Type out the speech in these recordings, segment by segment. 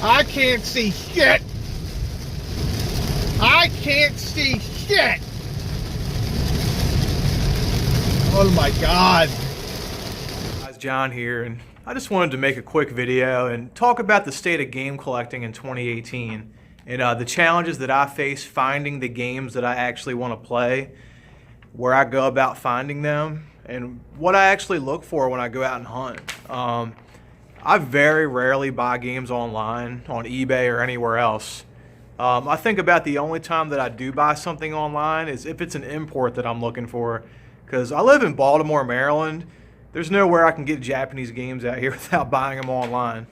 I can't see shit. I can't see shit. Oh my God. Guys, John here, and I just wanted to make a quick video and talk about the state of game collecting in 2018 and the challenges that I face finding the games that I actually want to play, where I go about finding them, and what I actually look for when I go out and hunt. I very rarely buy games online, on eBay or anywhere else. I think about the only time that I do buy something online is if it's an import that I'm looking for, because I live in Baltimore, Maryland. There's nowhere I can get Japanese games out here without buying them online.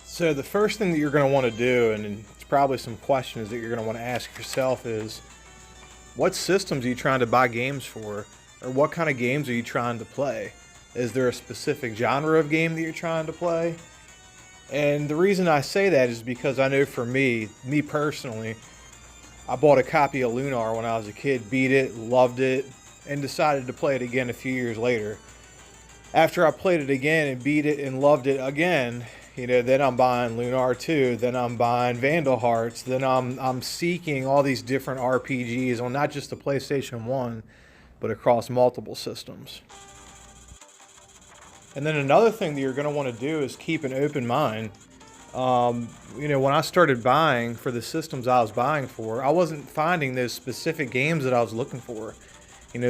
So the first thing that you're going to want to do, and it's probably some questions that you're going to want to ask yourself, is what systems are you trying to buy games for? Or what kind of games are you trying to play? Is there a specific genre of game that you're trying to play? And the reason I say that is because I know for me personally, I bought a copy of Lunar when I was a kid, beat it, loved it, and decided to play it again a few years later. After I played it again and beat it and loved it again, then I'm buying Lunar 2, then I'm buying Vandal Hearts, then I'm seeking all these different RPGs on not just the PlayStation 1, but across multiple systems. And then another thing that you're going to want to do is keep an open mind. When I started buying for the systems I was buying for, I wasn't finding those specific games that I was looking for.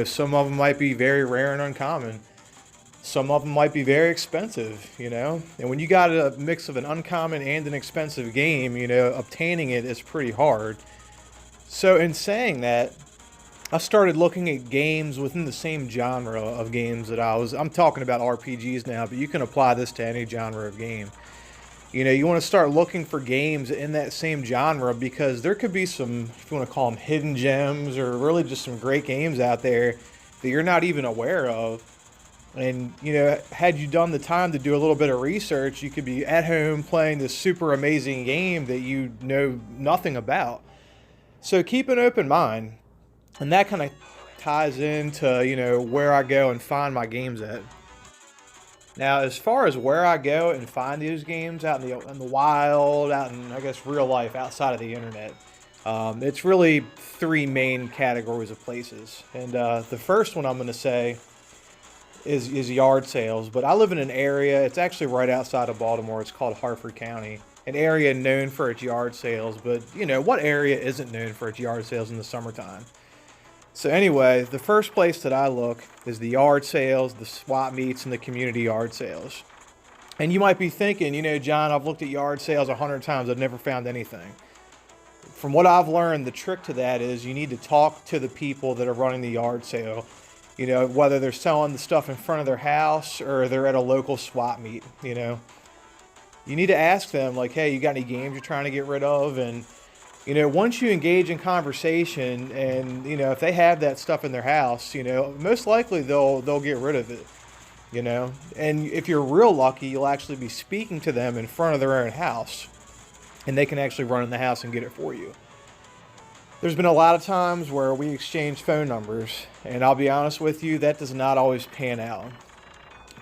Some of them might be very rare and uncommon. Some of them might be very expensive, And when you got a mix of an uncommon and an expensive game, obtaining it is pretty hard. So in saying that, I started looking at games within the same genre of games that I'm talking about RPGs now, but you can apply this to any genre of game. You want to start looking for games in that same genre because there could be some, if you want to call them hidden gems, or really just some great games out there that you're not even aware of. And, had you done the time to do a little bit of research, you could be at home playing this super amazing game that you know nothing about. So keep an open mind. And that kind of ties into, where I go and find my games at. Now, as far as where I go and find these games out in the wild, out in, I guess, real life, outside of the internet, it's really three main categories of places. And the first one I'm going to say is yard sales. But I live in an area, it's actually right outside of Baltimore. It's called Harford County, an area known for its yard sales. But, what area isn't known for its yard sales in the summertime? So anyway, the first place that I look is the yard sales, the swap meets, and the community yard sales. And you might be thinking, John, I've looked at yard sales 100 times. I've never found anything. From what I've learned, the trick to that is you need to talk to the people that are running the yard sale. Whether they're selling the stuff in front of their house or they're at a local swap meet, You need to ask them, like, hey, you got any games you're trying to get rid of? And once you engage in conversation and, if they have that stuff in their house, most likely they'll get rid of it, And if you're real lucky, you'll actually be speaking to them in front of their own house, and they can actually run in the house and get it for you. There's been a lot of times where we exchange phone numbers, and I'll be honest with you, that does not always pan out.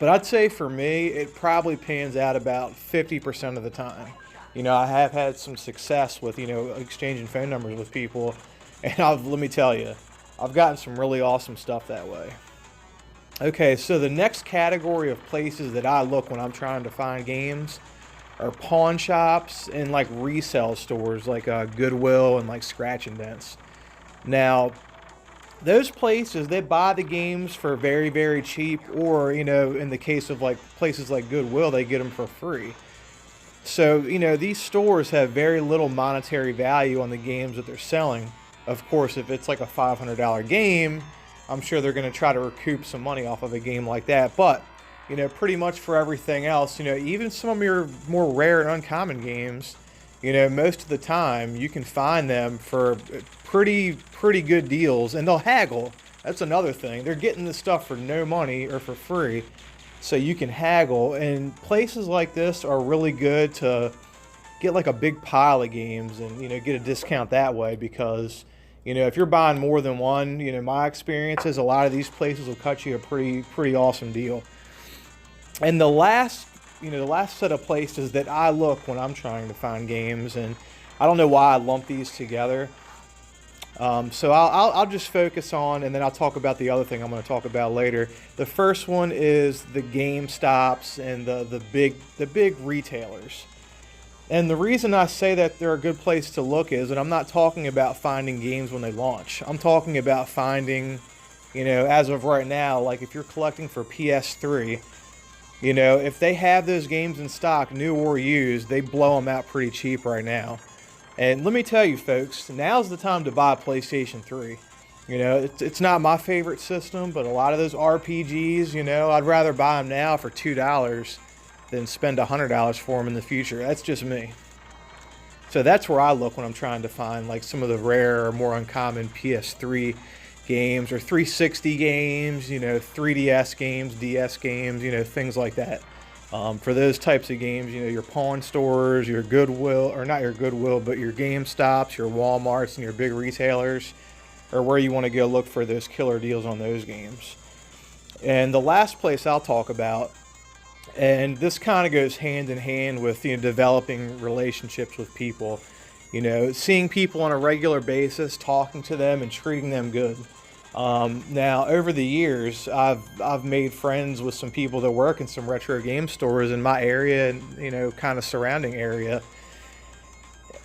But I'd say for me, it probably pans out about 50% of the time. I have had some success with, exchanging phone numbers with people. And let me tell you, I've gotten some really awesome stuff that way. Okay, so the next category of places that I look when I'm trying to find games are pawn shops and like resale stores like Goodwill and like Scratch and Dents. Now, those places, they buy the games for very, very cheap, or, in the case of like places like Goodwill, they get them for free. So, these stores have very little monetary value on the games that they're selling. Of course, if it's like a $500 game, I'm sure they're going to try to recoup some money off of a game like that. But, pretty much for everything else, even some of your more rare and uncommon games, most of the time you can find them for pretty good deals, and they'll haggle. That's another thing. They're getting this stuff for no money or for free. So you can haggle, and places like this are really good to get like a big pile of games and, get a discount that way because, if you're buying more than one, my experience is a lot of these places will cut you a pretty awesome deal. And the last the last set of places that I look when I'm trying to find games, and I don't know why I lump these together. So I'll just focus on, and then I'll talk about the other thing I'm going to talk about later. The first one is the GameStops and the big retailers. And the reason I say that they're a good place to look is, and I'm not talking about finding games when they launch. I'm talking about finding, as of right now, like if you're collecting for PS3, if they have those games in stock, new or used, they blow them out pretty cheap right now. And let me tell you, folks, now's the time to buy a PlayStation 3. It's not my favorite system, but a lot of those RPGs, I'd rather buy them now for $2 than spend $100 for them in the future. That's just me. So that's where I look when I'm trying to find like some of the rare or more uncommon PS3 games or 360 games, 3DS games, DS games, things like that. For those types of games, your pawn stores, your Goodwill, or not your Goodwill, but your GameStops, your Walmarts, and your big retailers are where you want to go look for those killer deals on those games. And the last place I'll talk about, and this kind of goes hand in hand with developing relationships with people, seeing people on a regular basis, talking to them and treating them good. Now, over the years, I've made friends with some people that work in some retro game stores in my area and, kind of surrounding area.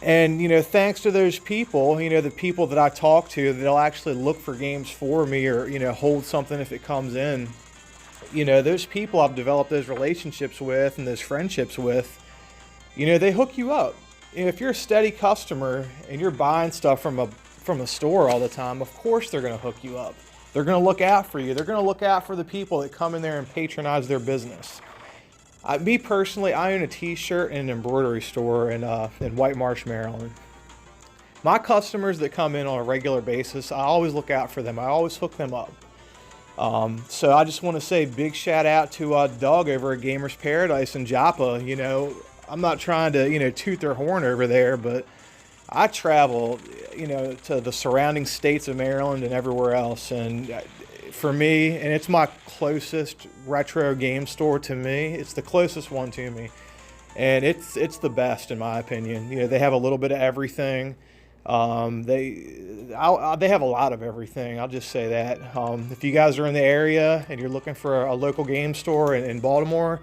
And, thanks to those people, the people that I talk to, they'll actually look for games for me or, hold something if it comes in. Those people I've developed those relationships with and those friendships with, they hook you up. If you're a steady customer and you're buying stuff from a store all the time, of course they're going to hook you up. They're going to look out for you. They're going to look out for the people that come in there and patronize their business. Me personally, I own a t-shirt and an embroidery store in White Marsh, Maryland. My customers that come in on a regular basis, I always look out for them. I always hook them up. So I just want to say big shout out to Doug over at Gamers Paradise in Joppa. I'm not trying to, toot their horn over there, but I travel, to the surrounding states of Maryland and everywhere else. And for me, and it's my closest retro game store to me. It's the closest one to me. And it's the best in my opinion. They have a little bit of everything. They have a lot of everything. I'll just say that. If you guys are in the area and you're looking for a local game store in Baltimore,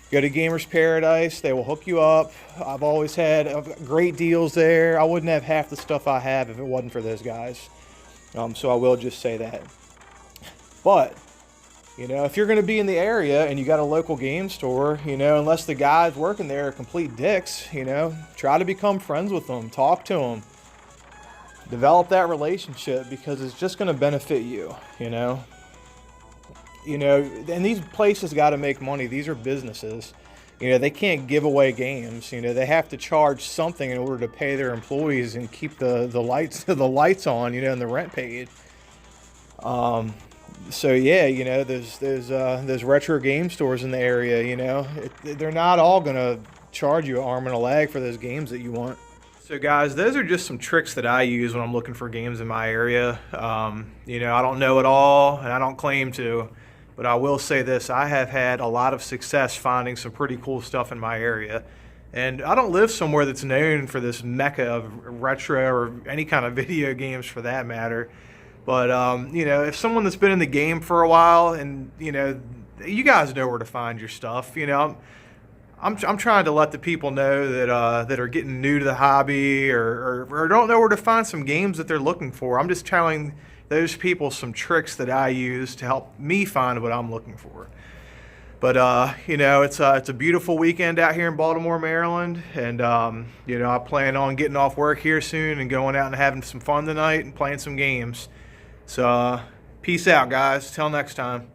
go to Gamers Paradise. They will hook you up. I've always had great deals there. I wouldn't have half the stuff I have if it wasn't for those guys. So I will just say that. But, if you're going to be in the area and you got a local game store, unless the guys working there are complete dicks, try to become friends with them. Talk to them. Develop that relationship because it's just going to benefit you, and these places got to make money. These are businesses. They can't give away games. They have to charge something in order to pay their employees and keep the lights on, and the rent paid. So yeah, there's retro game stores in the area. They're not all gonna charge you an arm and a leg for those games that you want. So guys, those are just some tricks that I use when I'm looking for games in my area. I don't know it all, and I don't claim to, but I will say this: I have had a lot of success finding some pretty cool stuff in my area. And I don't live somewhere that's known for this mecca of retro or any kind of video games for that matter. But, if someone that's been in the game for a while and, you guys know where to find your stuff, I'm trying to let the people know that are getting new to the hobby or don't know where to find some games that they're looking for. I'm just telling those people some tricks that I use to help me find what I'm looking for. But, it's a beautiful weekend out here in Baltimore, Maryland. And, I plan on getting off work here soon and going out and having some fun tonight and playing some games. So, peace out, guys. Till next time.